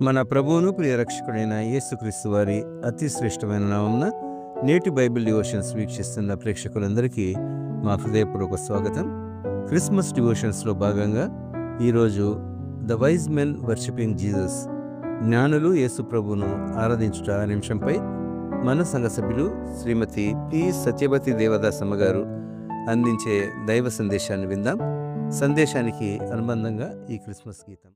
మన ప్రభువును ప్రియ రక్షకుడైన యేసుక్రీస్తు వారి అతి శ్రేష్టమైన నామమున నేటి బైబిల్ డివోషన్స్ వీక్షిస్తున్న ప్రేక్షకులందరికీ మా హృదయపూర్వక స్వాగతం. క్రిస్మస్ డివోషన్స్లో భాగంగా ఈరోజు the wise men worshipping Jesus, జ్ఞానులు యేసు ప్రభువును ఆరాధించుట అనే అంశంపై మన సంఘ సభ్యులు శ్రీమతి పి సత్యవతి దేవదాసమ్మ గారు అందించే దైవ సందేశాన్ని విందాం. సందేశానికి అనుబంధంగా ఈ క్రిస్మస్ గీతం.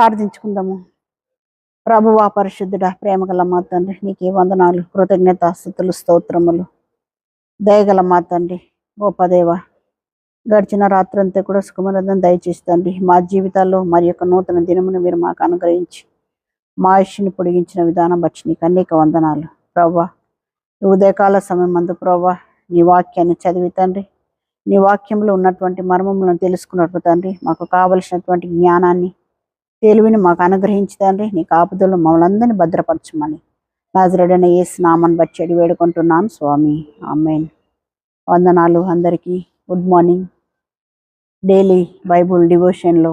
ప్రార్థించుకుందాము. ప్రభువా, పరిశుద్ధుడా, ప్రేమగల మా తండ్రి, నీకే వందనాలు, కృతజ్ఞత, స్తుతులు, స్తోత్రములు. దయగల మా తండ్రి, గొప్ప దేవ, గడిచిన రాత్రంతా కూడా సుఖమనందం దయచేస్తండి. మా జీవితాల్లో మరి యొక్క నూతన దినమును మీరు మాకు అనుగ్రహించి మా ఆయుష్ని పొడిగించిన విధానం బట్టి నీకు అనేక వందనాలు ప్రభా. ఈ ఉదయకాల సమయం మందు ప్రభా, నీ వాక్యాన్ని చదివి తండ్రి, నీ వాక్యంలో ఉన్నటువంటి మర్మములను తెలుసుకున్నట్టు తండ్రి, మాకు కావలసినటువంటి జ్ఞానాన్ని, తెలివిని మాకు అనుగ్రహించి తండ్రి, నీ కాపుదలు మమ్మల్ని అందరినీ భద్రపరచమని నాజరేయుడైన యేసు నామమును బట్టి అడిగి వేడుకుంటున్నాను స్వామి, ఆమేన్. వందనాలు అందరికీ. Good morning. డైలీ బైబుల్ డివోషన్లో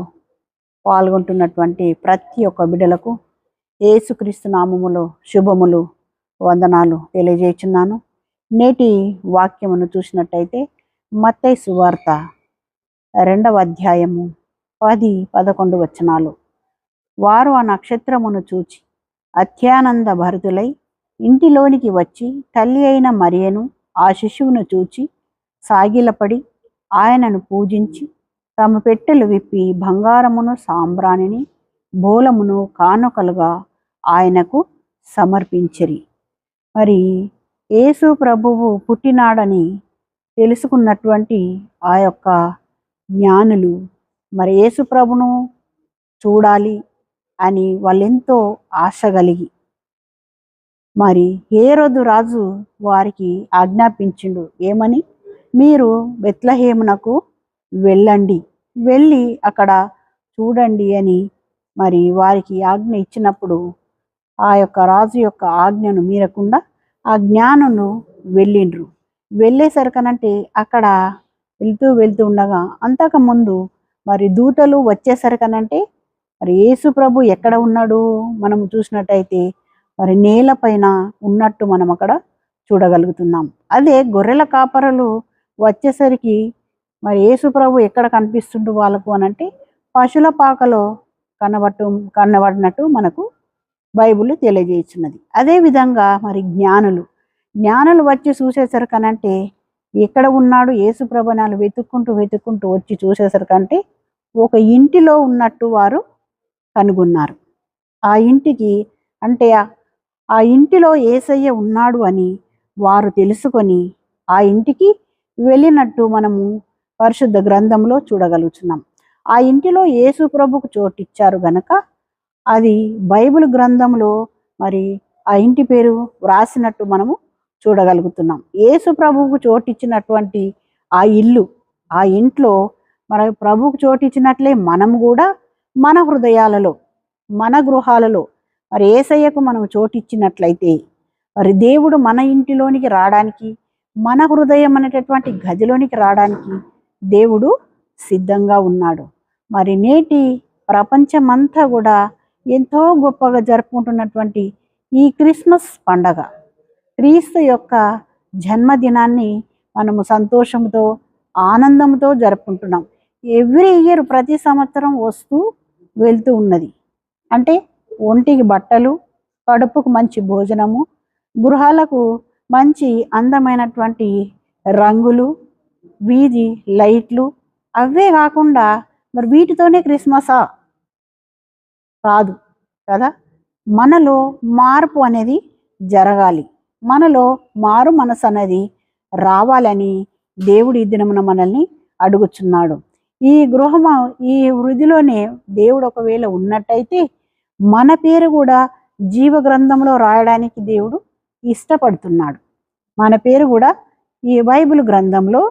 పాల్గొంటున్నటువంటి ప్రతి ఒక్క బిడ్డలకు యేసుక్రీస్తు నామములో శుభములు, వందనాలు తెలియజేస్తున్నాను. నేటి వాక్యమును చూసినట్టయితే మత్తయి సువార్త 2వ అధ్యాయము 10-11 వచనాలు. వారు ఆ నక్షత్రమును చూచి అత్యానంద భరితులై ఇంటిలోనికి వచ్చి తల్లి అయిన మరియను ఆ శిశువును చూచి సాగిలపడి ఆయనను పూజించి తమ పెట్టెలు విప్పి బంగారమును, సాంబ్రాణిని, బోలమును కానుకలుగా ఆయనకు సమర్పించిరి. మరి యేసు ప్రభువు పుట్టినాడని తెలుసుకున్నటువంటి ఆ యొక్క జ్ఞానులు మరి యేసు ప్రభును చూడాలి అని వాళ్ళెంతో ఆశ కలిగి మరి హేరోదు రాజు వారికి ఆజ్ఞాపించిండు. ఏమని? మీరు బెత్లెహేమునకు వెళ్ళండి, వెళ్ళి అక్కడ చూడండి అని మరి వారికి ఆజ్ఞ ఇచ్చినప్పుడు ఆ యొక్క రాజు యొక్క ఆజ్ఞను మీరకుండా ఆ జ్ఞానులు వెళ్ళిండ్రు. వెళ్ళేసరికనంటే అక్కడ వెళ్తూ ఉండగా అంతకుముందు మరి దూతలు వచ్చేసరికనంటే మరి యేసు ప్రభు ఎక్కడ ఉన్నాడు మనం చూసినట్టయితే మరి నేలపైన ఉన్నట్టు మనం అక్కడ చూడగలుగుతున్నాం. అదే గొర్రెల కాపరులు వచ్చేసరికి మరి యేసు ప్రభు ఎక్కడ కనిపిస్తుండు వాళ్ళకు అనంటే పశువుల పాకలో కనబడినట్టు మనకు బైబిల్ తెలియజేస్తున్నది. అదేవిధంగా మరి జ్ఞానులు వచ్చి చూసేసరికనంటే ఎక్కడ ఉన్నాడు యేసు ప్రభు అని వెతుక్కుంటూ వచ్చి చూసేసరికంటే ఒక ఇంటిలో ఉన్నట్టు వారు కనుగొన్నారు. ఆ ఇంటికి అంటే ఆ ఇంటిలో యేసయ్య ఉన్నాడు అని వారు తెలుసుకొని ఆ ఇంటికి వెళ్ళినట్టు మనము పరిశుద్ధ గ్రంథంలో చూడగలుగుతున్నాం. ఆ ఇంటిలో యేసు ప్రభుకు చోటిచ్చారు గనక అది బైబిల్ గ్రంథంలో మరి ఆ ఇంటి పేరు వ్రాసినట్టు మనము చూడగలుగుతున్నాం. యేసు ప్రభువుకు చోటిచ్చినటువంటి ఆ ఇల్లు, ఆ ఇంట్లో మన ప్రభువుకు చోటిచ్చినట్లే మనం కూడా మన హృదయాలలో, మన గృహాలలో మరి యేసయ్యకు మనం చోటిచ్చినట్లయితే మరి దేవుడు మన ఇంటిలోనికి రావడానికి, మన హృదయం అనేటటువంటి గదిలోనికి రావడానికి దేవుడు సిద్ధంగా ఉన్నాడు. మరి నేటి ప్రపంచమంతా కూడా ఎంతో గొప్పగా జరుపుకుంటున్నటువంటి ఈ క్రిస్మస్ పండగ, క్రీస్తు యొక్క జన్మదినాన్ని మనము సంతోషంతో, ఆనందంతో జరుపుకుంటున్నాం. ఎవ్రీ ఇయర్ ప్రతి సంవత్సరం వస్తూ వెళ్తూ ఉన్నది. అంటే ఒంటికి బట్టలు, కడుపుకు మంచి భోజనము, గృహాలకు మంచి అందమైనటువంటి రంగులు, వీధి లైట్లు, అవే కాకుండా మరి వీటితోనే క్రిస్మసా? కాదు కదా. మనలో మార్పు అనేది జరగాలి, మనలో మారు మనసు అనేది రావాలని దేవుడు ఈ దినమున మనల్ని అడుగుచున్నాడు. ఈ వృద్ధిలోనే దేవుడు ఒకవేళ ఉన్నట్టయితే మన పేరు కూడా జీవ గ్రంథంలో రాయడానికి దేవుడు ఇష్టపడుతున్నాడు. మన పేరు కూడా ఈ బైబిల్ గ్రంథంలో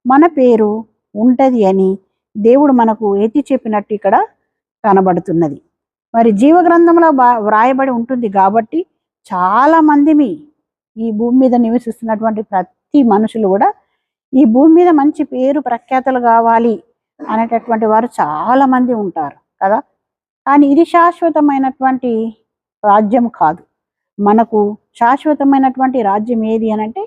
మన పేరు ఉంటుంది అని దేవుడు మనకు ఎత్తి చెప్పినట్టు ఇక్కడ కనబడుతున్నది. మరి జీవ గ్రంథంలో వ్రాయబడి ఉంటుంది కాబట్టి చాలా మందిమి ఈ భూమి మీద నివసిస్తున్నటువంటి ప్రతి మనుషులు కూడా ఈ భూమి మీద మంచి పేరు ప్రఖ్యాతలు కావాలి అనేటటువంటి వారు చాలా మంది ఉంటారు కదా. కానీ ఇది శాశ్వతమైనటువంటి రాజ్యం కాదు. మనకు శాశ్వతమైనటువంటి రాజ్యం ఏది అనంటే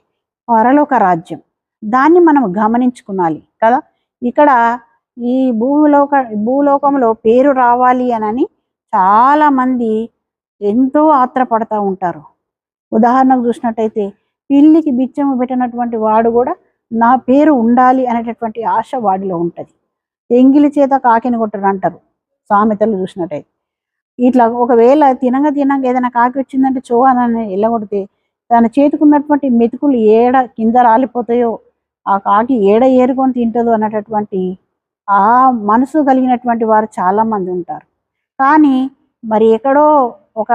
పరలోక రాజ్యం. దాన్ని మనం గమనించుకోవాలి కదా. ఇక్కడ ఈ భూలోకంలో పేరు రావాలి అని చాలా మంది ఎంతో ఆత్రపడతా ఉంటారు. ఉదాహరణకు చూసినట్టయితే పిల్లికి బిచ్చము పెట్టినటువంటి వాడు కూడా నా పేరు ఉండాలి అనేటటువంటి ఆశ వాడిలో ఉంటుంది. ఎంగిలి చేత కాకిని కొట్టరు అంటారు సామెతలు చూసినట్టయితే. ఇట్లా ఒకవేళ తినంగా ఏదైనా కాకి వచ్చిందంటే చో అని వెళ్ళగొడితే తన చేతికున్నటువంటి మెతుకులు ఏడ కింద రాలిపోతాయో, ఆ కాకి ఏడ ఏరుకొని తింటుందో అన్నటటువంటి ఆ మనసు కలిగినటువంటి వారు చాలామంది ఉంటారు. కానీ మరి ఎక్కడో ఒక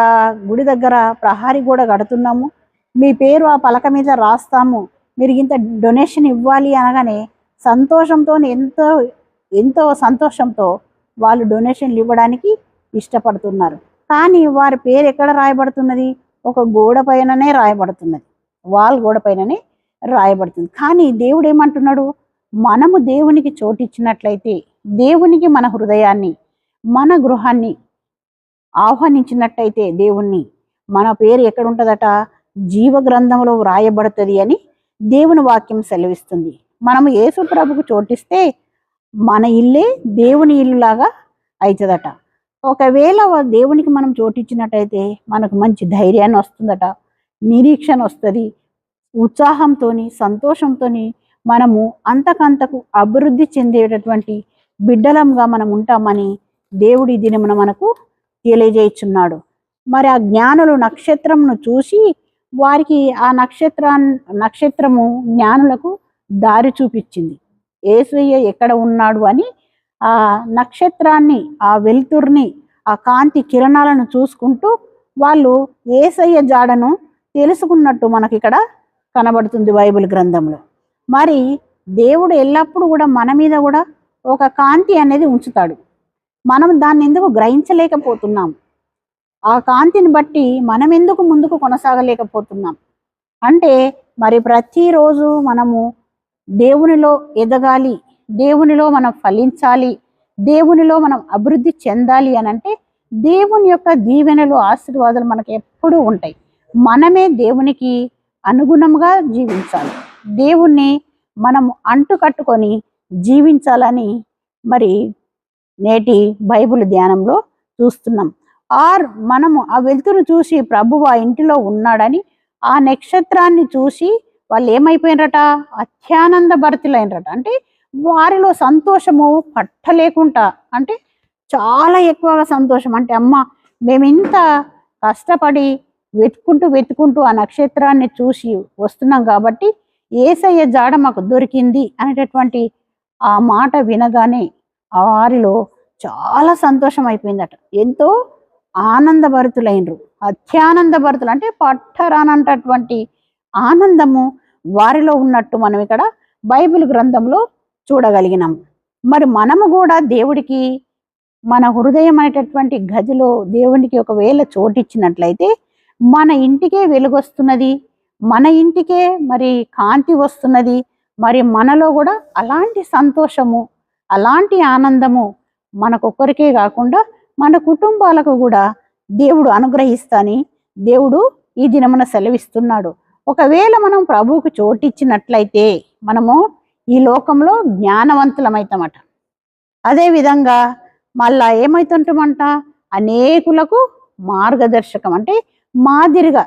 గుడి దగ్గర ప్రహారీ గోడ కడుతున్నాము, మీ పేరు ఆ పలక మీద రాస్తాము, మీరు ఇంత డొనేషన్ ఇవ్వాలి అనగానే సంతోషంతో ఎంతో ఎంతో సంతోషంతో వాళ్ళు డొనేషన్లు ఇవ్వడానికి ఇష్టపడుతున్నారు. కానీ వారి పేరు ఎక్కడ రాయబడుతున్నది? ఒక గోడ పైననే రాయబడుతున్నది, వాల్ గోడ పైననే రాయబడుతుంది. కానీ దేవుడు ఏమంటున్నాడు? మనము దేవునికి చోటిచ్చినట్లయితే, దేవునికి మన హృదయాన్ని, మన గృహాన్ని ఆహ్వానించినట్టయితే దేవుణ్ణి, మన పేరు ఎక్కడ ఉంటుందట? జీవ గ్రంథంలో వ్రాయబడుతుంది అని దేవుని వాక్యం సెలవిస్తుంది. మనము యేసు ప్రభుకు చోటిస్తే మన ఇల్లే దేవుని ఇల్లులాగా అవుతుందట. ఒకవేళ దేవునికి మనం చోటిచ్చినట్టయితే మనకు మంచి ధైర్యాన్ని వస్తుందట, నిరీక్షణ వస్తుంది, ఉత్సాహంతో సంతోషంతో మనము అంతకంతకు అభివృద్ధి చెందేటటువంటి బిడ్డలంగా మనం ఉంటామని దేవుడి దినమున మనకు తెలియజేయుచున్నాడు. మరి ఆ జ్ఞానులు నక్షత్రమును చూసి వారికి ఆ నక్షత్రము జ్ఞానులకు దారి చూపించింది. యేసయ్య ఎక్కడ ఉన్నాడు అని ఆ నక్షత్రాన్ని, ఆ వెలుతుర్ని, ఆ కాంతి కిరణాలను చూసుకుంటూ వాళ్ళు యేసయ్య జాడను తెలుసుకున్నట్టు మనకి ఇక్కడ కనబడుతుంది బైబిల్ గ్రంథంలో. మరి దేవుడు ఎల్లప్పుడూ కూడా మన మీద కూడా ఒక కాంతి అనేది ఉంచుతాడు. మనం దాన్ని ఎందుకు గ్రహించలేకపోతున్నాం? ఆ కాంతిని బట్టి మనం ఎందుకు ముందుకు కొనసాగలేకపోతున్నాం అంటే, మరి ప్రతిరోజు మనము దేవునిలో ఎదగాలి, దేవునిలో మనం ఫలించాలి, దేవునిలో మనం అభివృద్ధి చెందాలి అని అంటే దేవుని యొక్క దీవెనలు, ఆశీర్వాదాలు మనకు ఎప్పుడూ ఉంటాయి. మనమే దేవునికి అనుగుణంగా జీవించాలి, దేవుణ్ణి మనం అంటుకట్టుకొని జీవించాలని మరి నేటి బైబిల్ ధ్యానంలో చూస్తున్నాం. మనము ఆ వెలుతురు చూసి ప్రభువు ఆ ఇంటిలో ఉన్నాడని, ఆ నక్షత్రాన్ని చూసి వాళ్ళు ఏమైపోయినరట? అత్యానంద భరితులైనరట. అంటే వారిలో సంతోషము పట్టలేకుండా, అంటే చాలా ఎక్కువగా సంతోషం. అంటే అమ్మ, మేము ఇంత కష్టపడి వెతుకుంటూ ఆ నక్షత్రాన్ని చూసి వస్తున్నాం కాబట్టి యేసయ్య జాడ మాకు దొరికింది అనేటటువంటి ఆ మాట వినగానే వారిలో చాలా సంతోషం అయిపోయిందట. ఎంతో ఆనందభరితులైనరు, అత్యానందభరితులు, అంటే పట్టరానంటటువంటి ఆనందము వారిలో ఉన్నట్టు మనం ఇక్కడ బైబిల్ గ్రంథంలో చూడగలిగినాం. మరి మనము కూడా దేవుడికి మన హృదయం అనేటటువంటి గదిలో దేవునికి ఒకవేళ చోటిచ్చినట్లయితే మన ఇంటికే వెలుగొస్తున్నది, మన ఇంటికే మరి కాంతి వస్తున్నది. మరి మనలో కూడా అలాంటి సంతోషము, అలాంటి ఆనందము మనకొక్కరికే కాకుండా మన కుటుంబాలకు కూడా దేవుడు అనుగ్రహిస్తాని దేవుడు ఈ దినమున సెలవిస్తున్నాడు. ఒకవేళ మనం ప్రభువుకు చోటిచ్చినట్లయితే మనము ఈ లోకంలో జ్ఞానవంతులమవుతామట. అదేవిధంగా మళ్ళా ఏమవుతుంటామంట? అనేకులకు మార్గదర్శకం, అంటే మాదిరిగా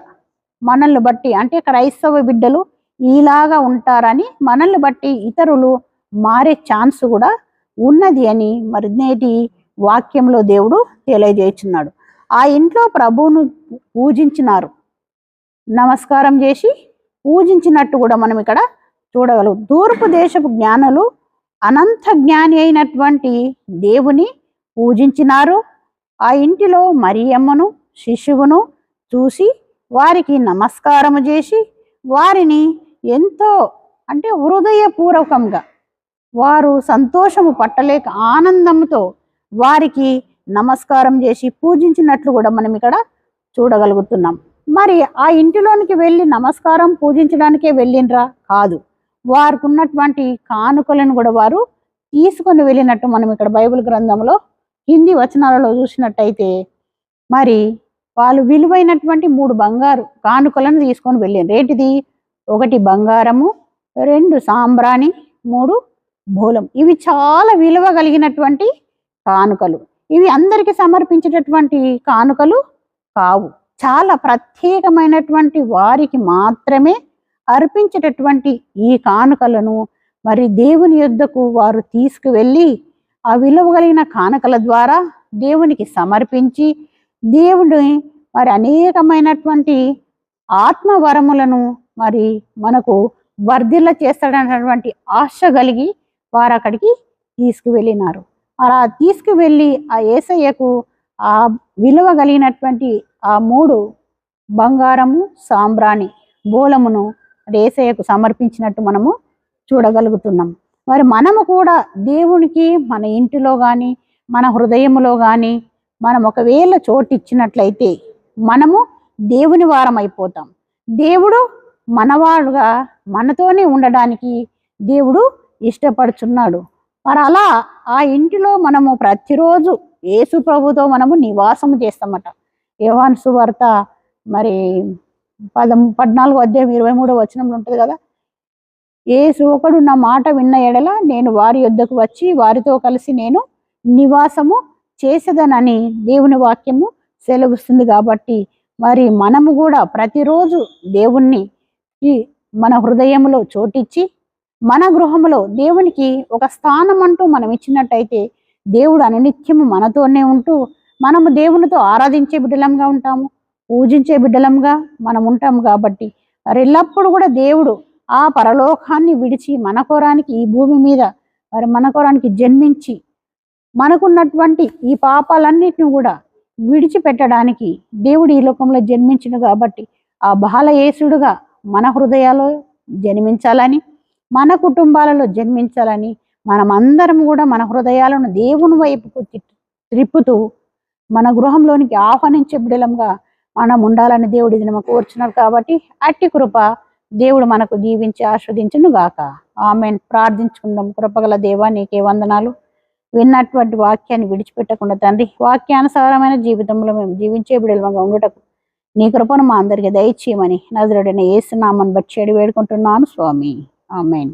మనల్ని బట్టి, అంటే క్రైస్తవ బిడ్డలు ఇలాగా ఉంటారని మనల్ని బట్టి ఇతరులు మారే ఛాన్స్ కూడా ఉన్నది అని మరి నేటి వాక్యంలో దేవుడు తెలియజేస్తున్నాడు. ఆ ఇంట్లో ప్రభువును పూజించినారు, నమస్కారం చేసి పూజించినట్టు కూడా మనం ఇక్కడ చూడగలం. తూర్పు దేశపు జ్ఞానులు అనంత జ్ఞాని అయినటువంటి దేవుని పూజించినారు. ఆ ఇంటిలో మరియమ్మను, శిశువును చూసి వారికి నమస్కారము చేసి వారిని ఎంతో, అంటే హృదయపూర్వకంగా వారు సంతోషము పట్టలేక ఆనందంతో వారికి నమస్కారం చేసి పూజించినట్లు కూడా మనం ఇక్కడ చూడగలుగుతున్నాం. మరి ఆ ఇంటిలోనికి వెళ్ళి నమస్కారం పూజించడానికే వెళ్ళినరా? కాదు, వారికి ఉన్నటువంటి కానుకలను కూడా వారు తీసుకొని వెళ్ళినట్టు మనం ఇక్కడ బైబిల్ గ్రంథంలో హిందీ వచనాలలో చూసినట్టయితే మరి వాళ్ళు విలువైనటువంటి 3 బంగారు కానుకలను తీసుకొని వెళ్ళిండ్రు. ఏంటిది? 1 బంగారము, 2 సాంబ్రాణి, 3 బోలం. ఇవి చాలా విలువ కలిగినటువంటి కానుకలు. ఇవి అందరికీ సమర్పించేటటువంటి కానుకలు కావు, చాలా ప్రత్యేకమైనటువంటి వారికి మాత్రమే అర్పించేటటువంటి ఈ కానుకలను మరి దేవుని యొద్దకు వారు తీసుకువెళ్ళి ఆ విలువ కలిగిన కానుకల ద్వారా దేవునికి సమర్పించి దేవుడు మరి అనేకమైనటువంటి ఆత్మవరములను మరి మనకు వర్ధిల్ల చేస్తాడన్నటువంటి ఆశ కలిగి వారు అక్కడికి తీసుకువెళ్ళినారు. అలా తీసుకువెళ్ళి ఆ యేసయ్యకు ఆ విలువ కలిగినటువంటి ఆ 3 బంగారము సాంబ్రాణి బోలమును యేసయ్యకు సమర్పించినట్టు మనము చూడగలుగుతున్నాం. మరి మనము కూడా దేవునికి మన ఇంటిలో కానీ మన హృదయములో కానీ మనం ఒకవేళ చోటు ఇచ్చినట్లయితే మనము దేవుని వారం అయిపోతాం. దేవుడు మనవాడుగా మనతోనే ఉండడానికి దేవుడు ఇష్టపడుచున్నాడు. మరి అలా ఆ ఇంటిలో మనము ప్రతిరోజు యేసు ప్రభుతో మనము నివాసము చేస్తామట. యోహాను సువార్త మరి 14:23 ఉంటుంది కదా, యేసు ఒకడు నా మాట విన్న ఎడల నేను వారి యొద్దకు వచ్చి వారితో కలిసి నేను నివాసము చేసేదనని దేవుని వాక్యము సెలవిస్తుంది. కాబట్టి మరి మనము కూడా ప్రతిరోజు దేవుణ్ణి మన హృదయంలో చోటిచ్చి మన గృహంలో దేవునికి ఒక స్థానం అంటూ మనం ఇచ్చినట్టయితే దేవుడు అనునిత్యము మనతోనే ఉంటూ మనము దేవునితో ఆరాధించే బిడ్డలంగా ఉంటాము, పూజించే బిడ్డలంగా మనం ఉంటాము. కాబట్టి మరి ఎల్లప్పుడూ కూడా దేవుడు ఆ పరలోకాన్ని విడిచి మన కోరానికి ఈ భూమి మీద మరి మన కోరానికి జన్మించి మనకున్నటువంటి ఈ పాపాలన్నిటిని కూడా విడిచిపెట్టడానికి దేవుడు ఈ లోకంలో జన్మించిన కాబట్టి ఆ బాలయేసుడుగా మన హృదయాల్లో జన్మించాలని, మన కుటుంబాలలో జన్మించాలని మనమందరం కూడా మన హృదయాలను దేవుని వైపుకు త్రిప్పుతూ మన గృహంలోనికి ఆహ్వానించే బిడ్డలంగా మనం ఉండాలని దేవుడి దినము కోరుచున్నారు. కాబట్టి అట్టి కృప దేవుడు మనకు దీవించి ఆస్వాదించును గాక. ఆమేన్. ప్రార్థించుకుందాం. కృపగల దేవా, నీకే వందనాలు. విన్నటువంటి వాక్యాన్ని విడిచిపెట్టకుండా తండ్రి, వాక్యానుసారమైన జీవితంలో మేము జీవించే బిడ్డలుగా ఉండటకు నీ కృపను మా అందరికీ దయచేయమని నజరేయుడైన యేసు నామమును బట్టి వేడుకుంటున్నాను స్వామి. ఆమేన్.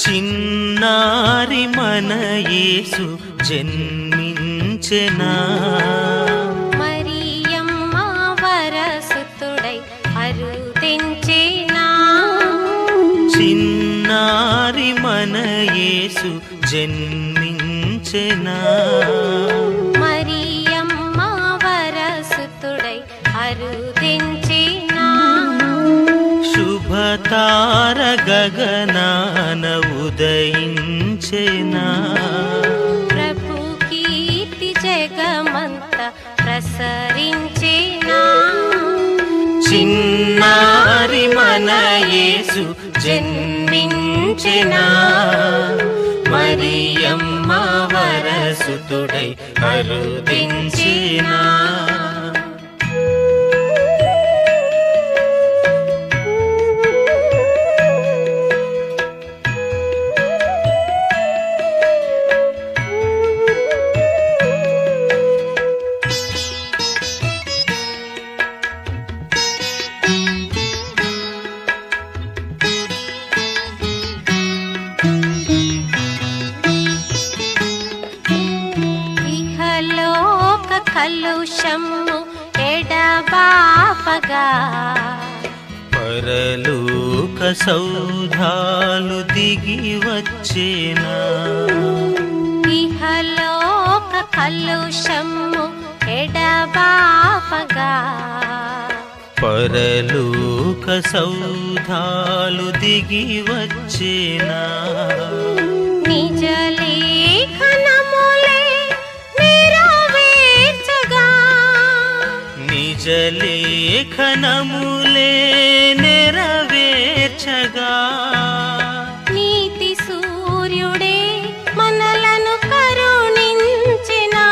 చిన్నారి మన యేసు జన్మించెనా, మరియమ్మ వరసుతుడై అరుదించెనా. చిన్నారి మన యేసు జన్మించెనా, మరియమ్మ వరసుతుడై అరుదించెనా. శుభతార గగనాన ఉదయించెనా, ప్రభు కీర్తి జగమంత ప్రసరించెనా. చిన్నారి మన యేసు జన్మించెనా, మరియమ్మ వరసుతుడై అరుదించెనా. కలుషము ఎడబాపగా, పరలోక సౌధాలు దిగి వచ్చేనా. ఇహలోక కలుషము ఎడబాపగా, పరలోక సౌధాలు దిగి వచ్చేనా. నిజ లేఖనములే నెరవేర్చగా, నిజ లేఖనములే నెరవేర్చగా. నీతి సూర్యుడే మనలను కరుణించెనా,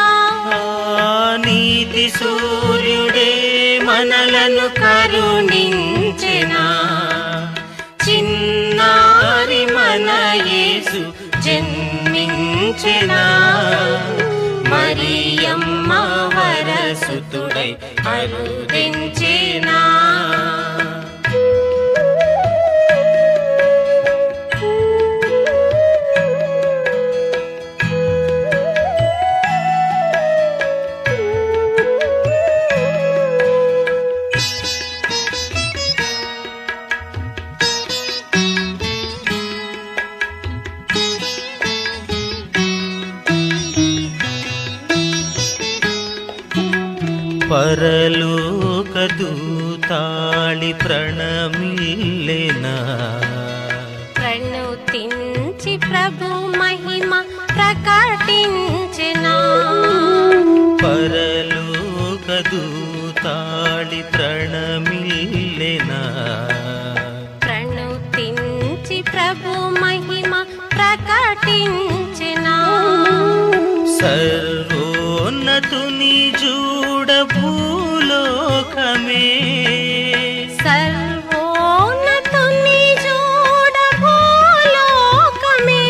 నీతి సూర్యుడే మనలను కరుణించెనా. చిన్నారి మన యేసు జన్మించెనా, మరియమ్మ వర వరసుతుడై అరుదించెనా. పరలోక దూతాళి ప్రణమిల్లెనా, ప్రణుతించి ప్రభు మహిమ ప్రకటించెనా. పరలోక దూతాళి ప్రణమిల్లెనా, ప్రణుతించి ప్రభు మహిమ ప్రకటించెనా. సర్వోన్నతుని చూడ భూలోకమే, సర్వోన్నతుని చూడ భూలోకమే.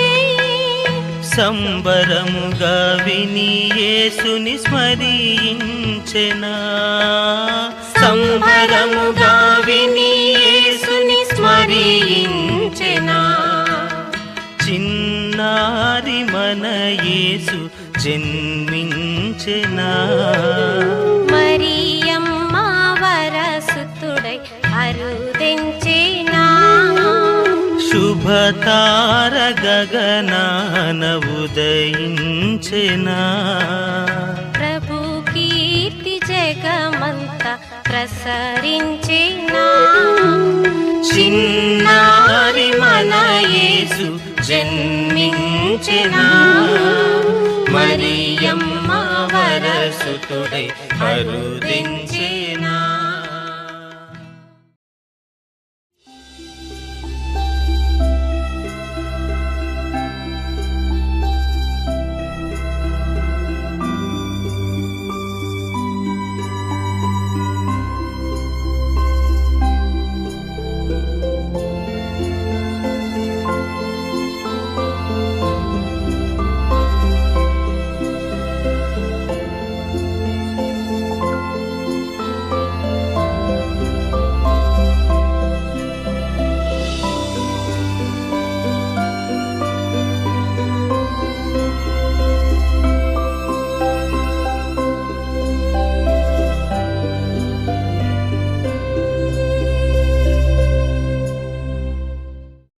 సంబరముగా విని యేసుని స్మరించెనా, సంబరముగా విని యేసుని స్మరించెనా. చిన్నారి మన యేసు జన్మించెనా, మరియమ్మ వరసుతుడై అరుదించెనా. శుభతార గగనాన ఉదయించెనా, ప్రభు కీర్తి జగమంత ప్రసరించెనా. చిన్నారి మన యేసు జన్మించెనా. మరియమ్మ వరసుతుడై అరుదించెనా.